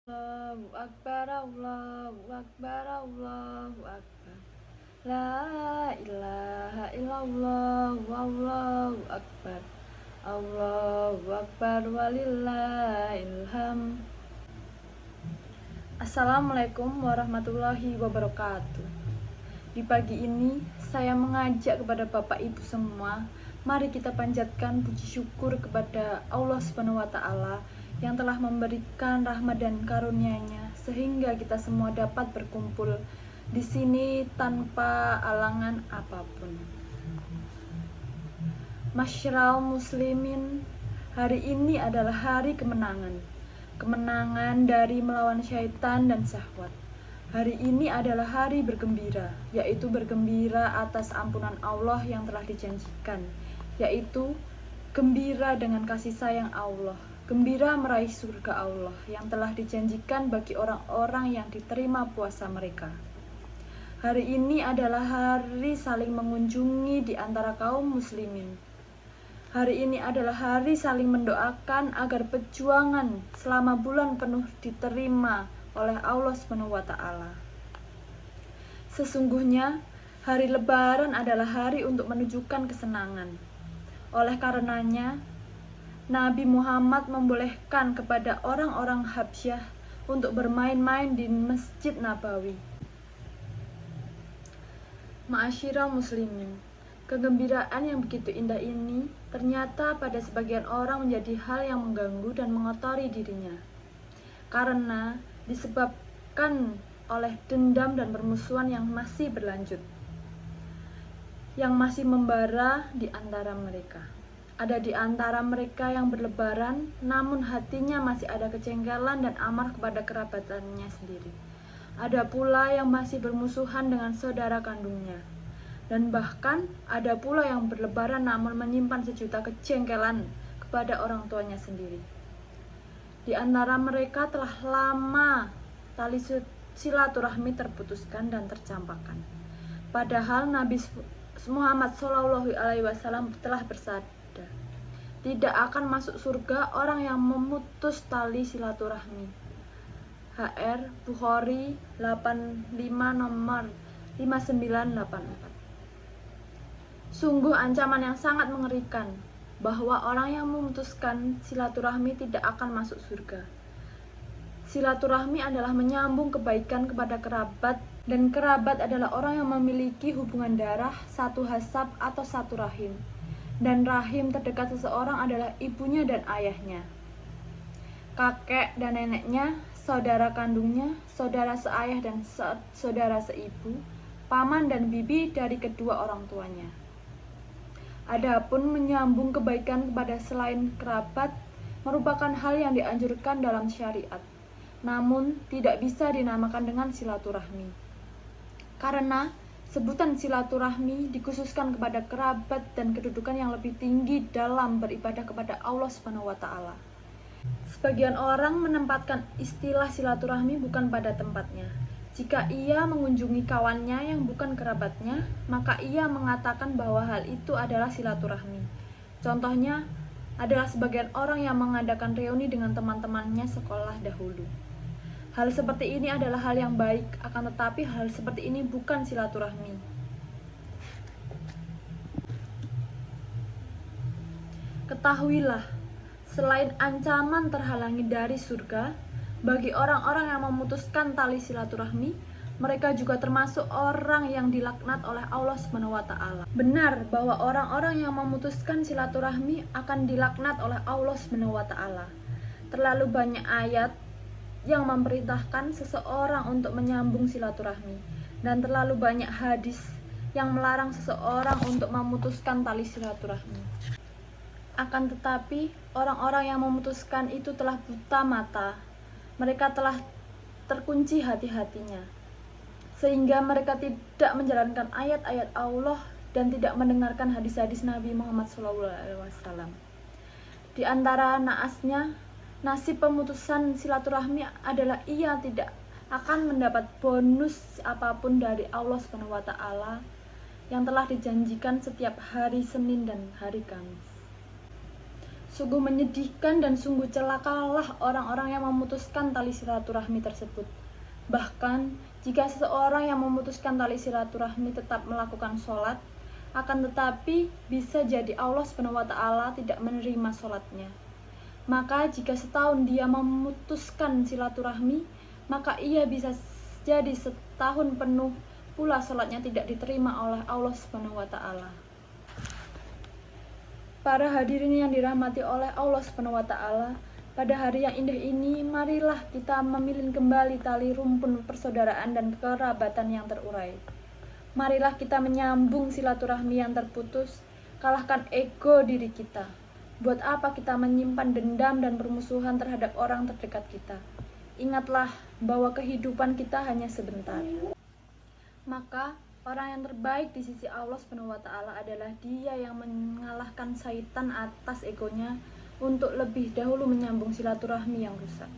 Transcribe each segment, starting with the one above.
Allahu Akbar, Allahu Akbar, Allahu Akbar. La ilaha illallah, Allahu Akbar. Allahu Akbar walillahilham. Assalamualaikum warahmatullahi wabarakatuh. Di pagi ini saya mengajak kepada Bapak Ibu semua, mari kita panjatkan puji syukur kepada Allah Subhanahu wa taala yang telah memberikan rahmat dan karunia-Nya sehingga kita semua dapat berkumpul di sini tanpa alangan apapun. Masyarakat muslimin, hari ini adalah hari kemenangan. Kemenangan dari melawan syaitan dan syahwat. Hari ini adalah hari bergembira, yaitu bergembira atas ampunan Allah yang telah dijanjikan, yaitu gembira dengan kasih sayang Allah, gembira meraih surga Allah yang telah dijanjikan bagi orang-orang yang diterima puasa mereka. Hari ini adalah hari saling mengunjungi di antara kaum muslimin. Hari ini adalah hari saling mendoakan agar perjuangan selama bulan penuh diterima oleh Allah Subhanahu wa taala. Sesungguhnya hari Lebaran adalah hari untuk menunjukkan kesenangan. Oleh karenanya, Nabi Muhammad membolehkan kepada orang-orang Habsyah untuk bermain-main di Masjid Nabawi. Ma'asyiral muslimin, kegembiraan yang begitu indah ini ternyata pada sebagian orang menjadi hal yang mengganggu dan mengotori dirinya. Karena disebabkan oleh dendam dan permusuhan yang masih berlanjut, yang masih membara di antara mereka. Ada di antara mereka yang berlebaran, namun hatinya masih ada kejengkelan dan amarah kepada kerabatannya sendiri. Ada pula yang masih bermusuhan dengan saudara kandungnya. Dan bahkan ada pula yang berlebaran namun menyimpan sejuta kejengkelan kepada orang tuanya sendiri. Di antara mereka telah lama tali silaturahmi terputuskan dan tercampakkan. Padahal Nabi Muhammad SAW telah bersabda, tidak akan masuk surga orang yang memutus tali silaturahmi. HR Bukhari 85 nomor 5984. Sungguh ancaman yang sangat mengerikan bahwa orang yang memutuskan silaturahmi tidak akan masuk surga. Silaturahmi adalah menyambung kebaikan kepada kerabat, dan kerabat adalah orang yang memiliki hubungan darah, satu hasab atau satu rahim. Dan rahim terdekat seseorang adalah ibunya dan ayahnya, kakek dan neneknya, saudara kandungnya, saudara seayah dan saudara seibu, paman dan bibi dari kedua orang tuanya. Adapun menyambung kebaikan kepada selain kerabat merupakan hal yang dianjurkan dalam syariat, namun tidak bisa dinamakan dengan silaturahmi. Karena sebutan silaturahmi dikhususkan kepada kerabat dan kedudukan yang lebih tinggi dalam beribadah kepada Allah Subhanahu wa taala. Sebagian orang menempatkan istilah silaturahmi bukan pada tempatnya. Jika ia mengunjungi kawannya yang bukan kerabatnya, maka ia mengatakan bahwa hal itu adalah silaturahmi. Contohnya adalah sebagian orang yang mengadakan reuni dengan teman-temannya sekolah dahulu. Hal seperti ini adalah hal yang baik, akan tetapi hal seperti ini bukan silaturahmi. Ketahuilah, selain ancaman terhalangi dari surga, bagi orang-orang yang memutuskan tali silaturahmi, mereka juga termasuk orang yang dilaknat oleh Allah Subhanahu wa taala. Benar bahwa orang-orang yang memutuskan silaturahmi akan dilaknat oleh Allah Subhanahu wa taala. Terlalu banyak ayat yang memerintahkan seseorang untuk menyambung silaturahmi, dan terlalu banyak hadis yang melarang seseorang untuk memutuskan tali silaturahmi. Akan tetapi, orang-orang yang memutuskan itu telah buta mata. Mereka telah terkunci hati-hatinya, sehingga mereka tidak menjalankan ayat-ayat Allah dan tidak mendengarkan hadis-hadis Nabi Muhammad SAW. Di antara naasnya, nasib pemutusan silaturahmi adalah ia tidak akan mendapat bonus apapun dari Allah Subhanahu wa taala yang telah dijanjikan setiap hari Senin dan hari Kamis. Sungguh menyedihkan dan sungguh celakalah orang-orang yang memutuskan tali silaturahmi tersebut. Bahkan, jika seseorang yang memutuskan tali silaturahmi tetap melakukan sholat, akan tetapi bisa jadi Allah SWT tidak menerima sholatnya. Maka jika setahun dia memutuskan silaturahmi, maka ia bisa jadi setahun penuh pula sholatnya tidak diterima oleh Allah SWT. Para hadirin yang dirahmati oleh Allah SWT, pada hari yang indah ini, marilah kita memilih kembali tali rumpun persaudaraan dan kerabatan yang terurai. Marilah kita menyambung silaturahmi yang terputus, kalahkan ego diri kita. Buat apa kita menyimpan dendam dan permusuhan terhadap orang terdekat kita? Ingatlah bahwa kehidupan kita hanya sebentar. Maka orang yang terbaik di sisi Allah SWT adalah dia yang mengalahkan syaitan atas egonya untuk lebih dahulu menyambung silaturahmi yang rusak.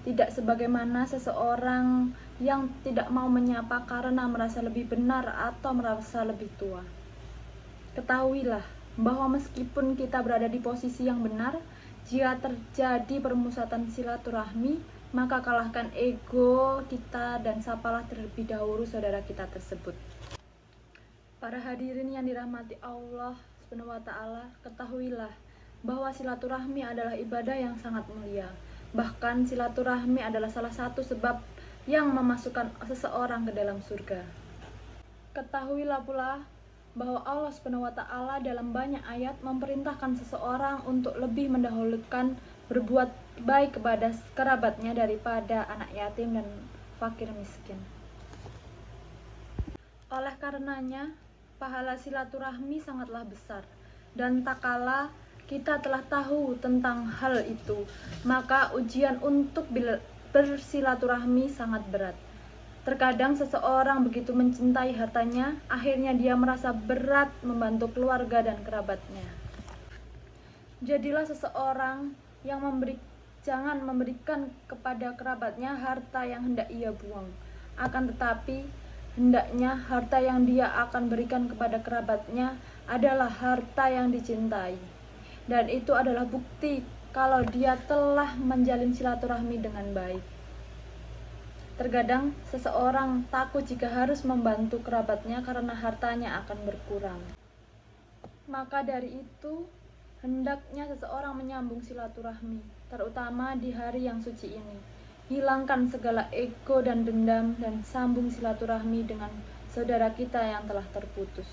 Tidak sebagaimana seseorang yang tidak mau menyapa karena merasa lebih benar atau merasa lebih tua. Ketahuilah bahwa meskipun kita berada di posisi yang benar, jika terjadi permusatan silaturahmi, maka kalahkan ego kita dan sapalah terlebih dahulu saudara kita tersebut. Para hadirin yang dirahmati Allah SWT, ketahuilah bahwa silaturahmi adalah ibadah yang sangat mulia. Bahkan silaturahmi adalah salah satu sebab yang memasukkan seseorang ke dalam surga. Ketahuilah pula bahwa Allah SWT dalam banyak ayat memerintahkan seseorang untuk lebih mendahulukan berbuat baik kepada kerabatnya daripada anak yatim dan fakir miskin. Oleh karenanya, pahala silaturahmi sangatlah besar, dan tak kala kita telah tahu tentang hal itu, maka ujian untuk bersilaturahmi sangat berat. Terkadang seseorang begitu mencintai hartanya, akhirnya dia merasa berat membantu keluarga dan kerabatnya. Jadilah seseorang yang jangan memberikan kepada kerabatnya harta yang hendak ia buang. Akan tetapi, hendaknya harta yang dia akan berikan kepada kerabatnya adalah harta yang dicintai. Dan itu adalah bukti kalau dia telah menjalin silaturahmi dengan baik. Terkadang seseorang takut jika harus membantu kerabatnya karena hartanya akan berkurang. Maka dari itu, hendaknya seseorang menyambung silaturahmi, terutama di hari yang suci ini. Hilangkan segala ego dan dendam dan sambung silaturahmi dengan saudara kita yang telah terputus.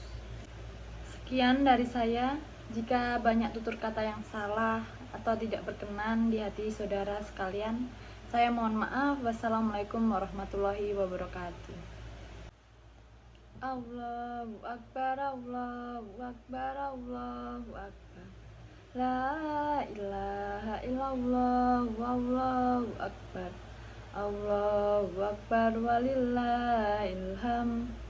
Sekian dari saya. Jika banyak tutur kata yang salah atau tidak berkenan di hati saudara sekalian, saya mohon maaf. Wassalamualaikum warahmatullahi wabarakatuh. Allahu Akbar, Allahu Akbar, Allahu Akbar. La ilaha illallah, wallahu akbar. Allahu akbar walillahil hamd.